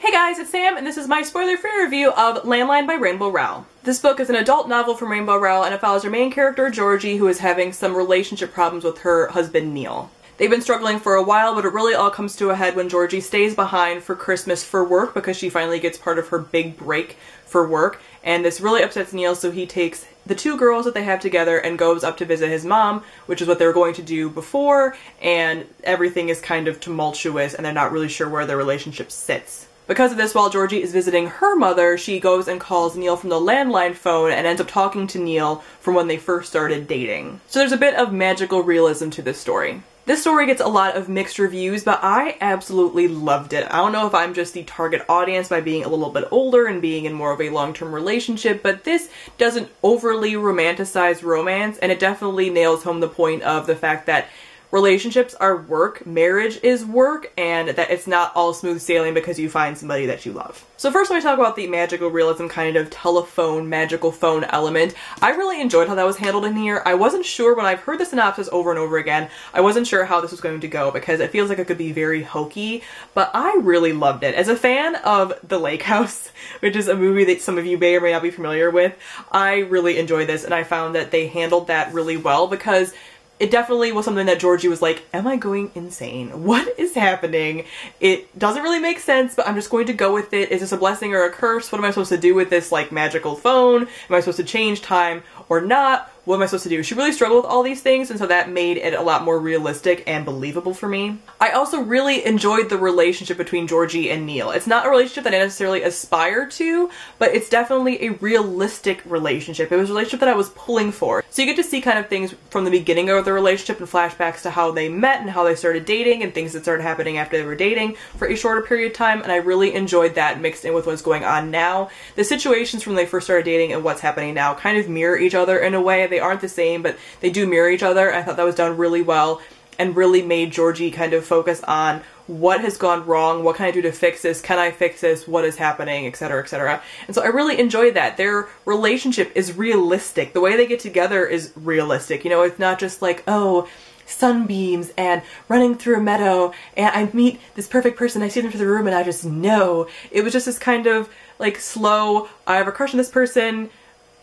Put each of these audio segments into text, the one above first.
Hey guys, it's Sam, and this is my spoiler-free review of Landline by Rainbow Rowell. This book is an adult novel from Rainbow Rowell, and it follows our main character, Georgie, who is having some relationship problems with her husband, Neil. They've been struggling for a while, but it really all comes to a head when Georgie stays behind for Christmas for work because she finally gets part of her big break for work, and this really upsets Neil, so he takes the two girls that they have together and goes up to visit his mom, which is what they were going to do before, and everything is kind of tumultuous and they're not really sure where their relationship sits. Because of this, while Georgie is visiting her mother, she goes and calls Neil from the landline phone and ends up talking to Neil from when they first started dating. So there's a bit of magical realism to this story. This story gets a lot of mixed reviews, but I absolutely loved it. I don't know if I'm just the target audience by being a little bit older and being in more of a long-term relationship, but this doesn't overly romanticize romance, and it definitely nails home the point of the fact that relationships are work, marriage is work, and that it's not all smooth sailing because you find somebody that you love. So first, let me talk about the magical realism kind of telephone, magical phone element. I really enjoyed how that was handled in here. I wasn't sure when I've heard the synopsis over and over again, I wasn't sure how this was going to go because it feels like it could be very hokey, but I really loved it. As a fan of The Lake House, which is a movie that some of you may or may not be familiar with, I really enjoyed this, and I found that they handled that really well because it definitely was something that Georgie was like, am I going insane? What is happening? It doesn't really make sense, but I'm just going to go with it. Is this a blessing or a curse? What am I supposed to do with this, like, magical phone? Am I supposed to change time or not? What am I supposed to do? She really struggled with all these things, and so that made it a lot more realistic and believable for me. I also really enjoyed the relationship between Georgie and Neil. It's not a relationship that I necessarily aspire to, but it's definitely a realistic relationship. It was a relationship that I was pulling for. So you get to see kind of things from the beginning of the relationship and flashbacks to how they met and how they started dating and things that started happening after they were dating for a shorter period of time, and I really enjoyed that mixed in with what's going on now. The situations from when they first started dating and what's happening now kind of mirror each other in a way. They aren't the same, but they do mirror each other. I thought that was done really well and really made Georgie kind of focus on what has gone wrong, what can I do to fix this, can I fix this, what is happening, etc., etc. And so I really enjoyed that. Their relationship is realistic. The way they get together is realistic. You know, it's not just like, oh, sunbeams and running through a meadow and I meet this perfect person, I see them through the room and I just know. It was just this kind of like slow, I have a crush on this person,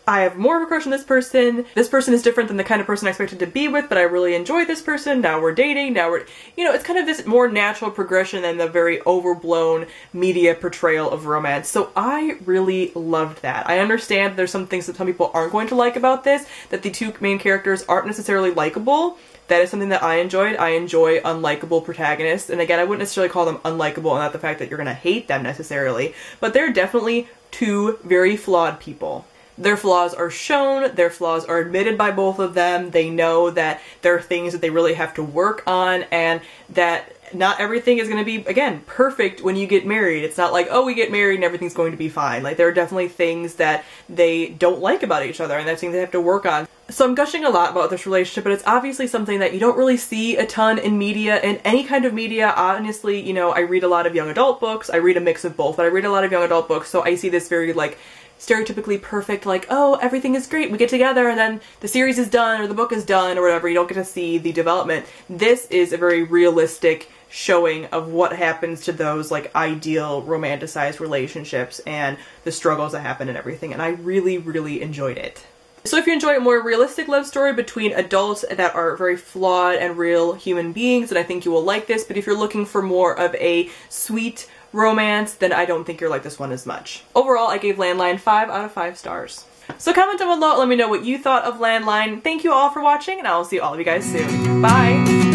I have more of a crush on this person is different than the kind of person I expected to be with, but I really enjoy this person, now we're dating, now we're, you know, it's kind of this more natural progression than the very overblown media portrayal of romance. So I really loved that. I understand there's some things that some people aren't going to like about this, that the two main characters aren't necessarily likable. That is something that I enjoyed. I enjoy unlikable protagonists, and again, I wouldn't necessarily call them unlikable, and not the fact that you're gonna hate them necessarily, but they're definitely two very flawed people. Their flaws are shown, their flaws are admitted by both of them, they know that there are things that they really have to work on, and that not everything is going to be, again, perfect when you get married. It's not like, oh, we get married and everything's going to be fine. Like, there are definitely things that they don't like about each other, and that's things they have to work on. So I'm gushing a lot about this relationship, but it's obviously something that you don't really see a ton in media, in any kind of media. Honestly, you know, I read a lot of young adult books, I read a mix of both, but I read a lot of young adult books, so I see this very, like, stereotypically perfect, like, oh, everything is great, we get together and then the series is done or the book is done or whatever, you don't get to see the development. This is a very realistic showing of what happens to those, like, ideal romanticized relationships and the struggles that happen and everything, and I really, really enjoyed it. So if you enjoy a more realistic love story between adults that are very flawed and real human beings, then I think you will like this, but if you're looking for more of a sweet romance, then I don't think you'll like this one as much. Overall, I gave Landline 5 out of 5 stars. So comment down below, let me know what you thought of Landline. Thank you all for watching, and I will see all of you guys soon. Bye!